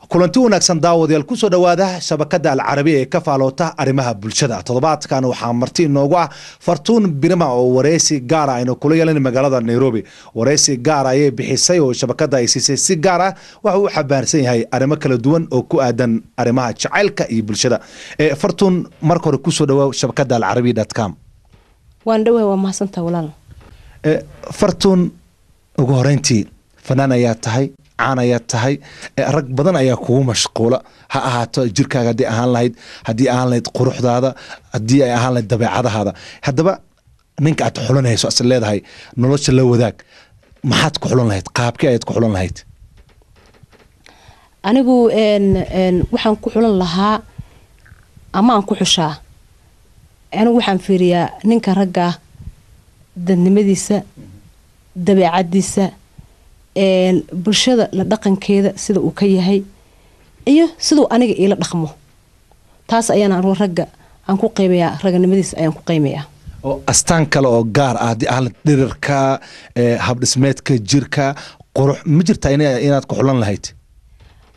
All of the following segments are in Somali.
kulanti wanaagsan daawadayaal ku soo dhawaada shabakada Al-Carabiya ee ka faaloota arrimaha bulshada. Toddobaadkan waxaa marti inoogu ah Fartuun Birima oo wareysi gaar ah aynu kula yeelanay magaalada Nairobi. Wareysi gaar ah ayay bixisay oo shabakada ay siisay si gaar ah waxa uu xabaarsan yahay arrimo kala duwan oo ku aadan arrimaha jacaylka iyo bulshada. Fartuun marka hore ku soo dhawaaw shabakada alcarabiya.com. waan dhawahay waa mahadsantahay walaal. Fartuun ugu horeyntii fanaan ayaa tahay عانا يتهي رق بدن أيها كوم مشغولة ها جركا هدي أهان لايد هدي أهان لايد قروح هذا هدي أهان لايد دبع هذا هذا بقى نينك أتحولون هاي سؤال اللي هاي نلوش اللي هو ذاك ما حد كحولون لايد قاب كي يتكحولون لايد أنا جو إن وحن كحولون لها أما أن كحشة أنا وحن فيريا نينك رجع دن مديسة دبع عديسة bulshada la dhaqankeeda sida uu ka yahay iyo sidoo aniga ila dhaqmo taas ayaan ragga aan ku qiimeeyaa raganimadiisa ayaan ku qiimeeyaa oo astaan kale oo gaar ah aan dhirirka hab dhismeedka jirka qurux ma jirta inaad ku xulan lahayd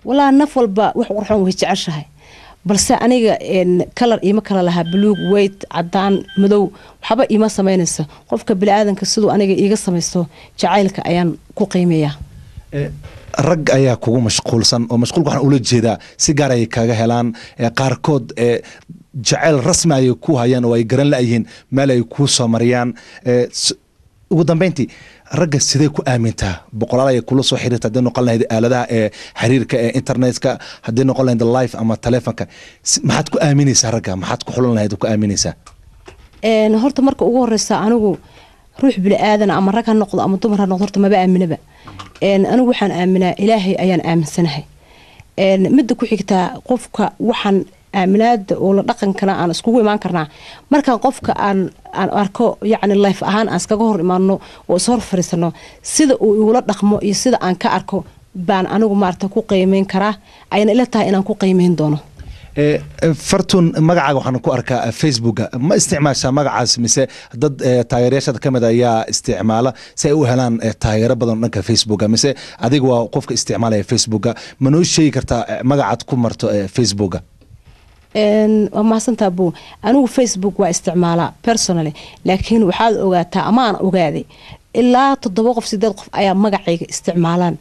walaa naf walba wax qurxoon way jeceshahay balse aniga color ima kala laha blue white cadaan madow waxba ima sameynaysa qofka bini aadanka sidoo aniga iiga sameeysto jacaylka ayaan ku qiimeeyaa rag ayaa kugu mashquulsan oo mashquulku waxaan ula jeedaa si gaar ay kaaga helaan qaarkood jacayl rasmi ay ku hayaan oo ay garan laayihiin meel ay ku soo mariyaan ugu dambeyntii ragga sidee ku aamintaa boqolaal ay kula soo xiriirta hadii noqon lahayd aaladaha xiriirka internetka hadii noqon lahayd live ama telefonka maxaad ku aaminaysaa ragga maxaad ku xulan lahayd ku aaminaysaa horta marka ugu horeysa anigu ruux bini aadan ama rag ha noqdo ama dumar ha noqdo horta maba aaminaba anigu waxaan aaminaa ilaahay ayaan aaminsanahay midda ku xigtaa qofka waxaan aaminaada oo la dhaqan kana aan iskugu imaan karnaa markaan qofka aan arko yacni life ahaan aan iskaga hor imaano oo is hor fariisano sida uu igula dhaqmo iyo sida aan ka arko baan anigu maarta ku qiimeyn karaa ayna ila tahay inaan ku qiimeyn doono Fartuun magacaaga waxaan ku arkaa Facebooka ma isticmaashaa magacaas mise dad taageerayaasha kamid ayaa isticmaala si ay u helaan taageero badan dhanka Facebooka mise adiga waa qofka isticmaalaya Facebooka ma noo sheegi kartaa magacaad ku marto Facebooka وما سنت أبو أنا فيسبوك واستعماله personally لكن وحال أوجاته أمان أوجادي إلا تطبق في سداد قف أيام مجاعي استعمالان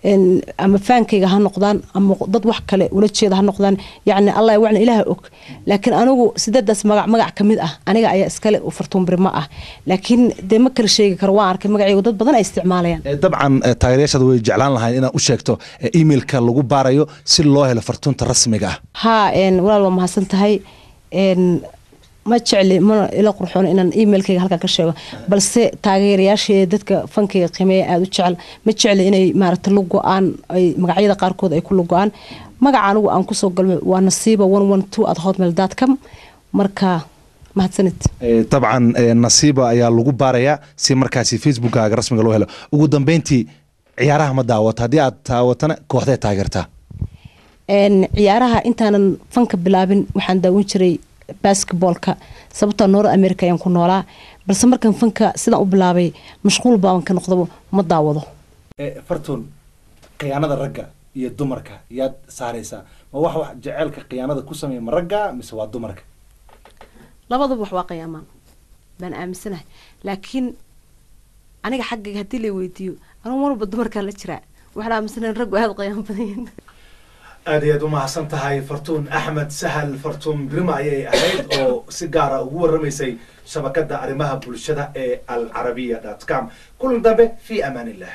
إن أما فان كي هالنقدان أما ضد وحكله ولا شيء هالنقدان يعني الله يوعنا إله أوك لكن أنا سداد دس مجاع كمية أنا جاي أسكال وفرتون برماء لكن ده مكر شيء كروار كمجاعي وضد بدنا استعمالين طبعا تغييرات هذا جعلان لها أنا أشيكته إيميل كلجو باريو سل الله لفرتون ترسمي جاه ها إن ولا ما حسنت هاي إن ما تشعلي ما إلى قرحون إن إيميل كي هلك كشوا بس تغيير ياشي دتك فنكي قيمة أدو تشعل ما تشعلي إني مارت اللوجو عن أي مقعيدة قاركود أي كل لوجو عن مقعنو أن كسو قلم ونصيبة 112@hotmail.com مركا ما هتسنت طبعا نصيبة يا لوجو باريا سي مركاسي فيسبوك رسمي قالوا هلا وقدام بنتي عيارها ما دعوت هدي أتاوتنا كوحدة تاجرتها إن عيارها أنت أنا فنك بلابن وحن داون شري basketballka sababta noor America ayaan ku noolaa balse markan fanka sida u bilaabay mashquul baan ka noqdo ma daawado Fartuun qiyaanada ragga iyo dumarka yaad saaraysa ma wax jaceelka qiyaanada ku sameeyay ma ragga mise waa dumarka labadaba wax waa qiyaamaan baan aaminsanahay laakiin aniga xaqiiqo hadii la weydiiyo anigu marba dumarka la jira waxa la aaminsanahay raggu aad qiyaam badan aad uma hasantahay Fartuun Axmed Sahal Fartuun Birima ayay ahayd oo si gaar ah ugu waramaysay shabakada arrimaha bulshada ee alcarabiya.com kulan dambe fi amaan illah